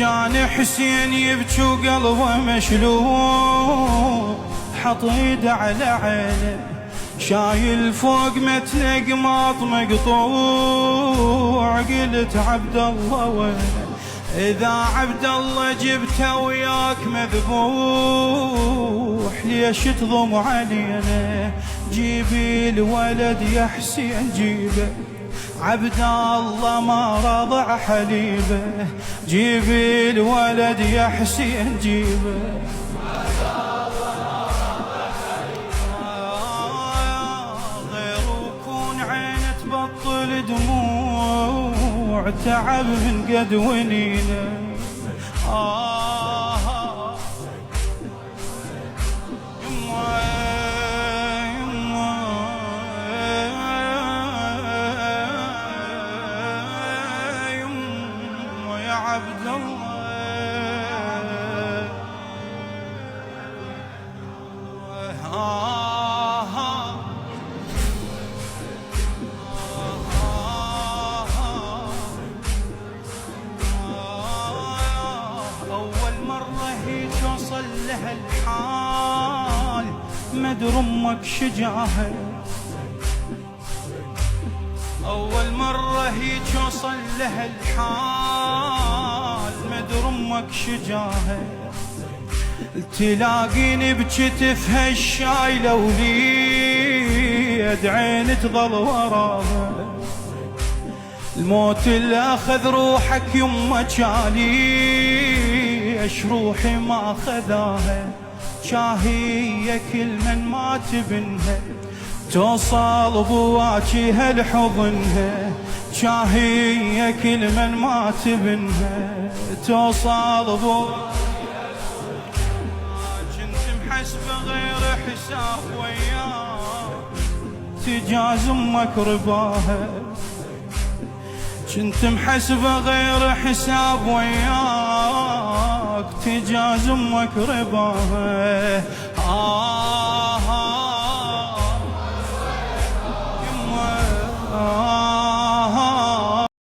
جاني حسين يبكي وقلبه مشلول، حط ايده على عينه شايل فوق متن قماط مقطوع. قلت عبد الله وينه؟ إذا عبد الله جبته وياك مذبوح، ليش تضم علينا؟ جيبي الولد يا حسين جيبه، عبد الله ما رضع حليبه. جيبي الولد يا حسين جيبه، غير وكون عينه تبطل دموع، تعب من قد ونينه. عبد أول مرة هيك وصل لها الحال، مدر أمك شجاها. أول مرة هيك وصل لها الحال، مدر أمك شجاها. تلاقيني بكتفها الشايلة وليد عين تظل وراها. الموت اللي أخذ روحك يمه ليش روحي ما أخذاها؟ شاهية كل من مات بنها توصل بواجهها لحضنها. شاهية كل من مات بنها توصل بواجهها. كنت محسبة غير حساب وياك تجاز امك رباها. كنت محسبة غير حساب وياك تجاز امك رباها.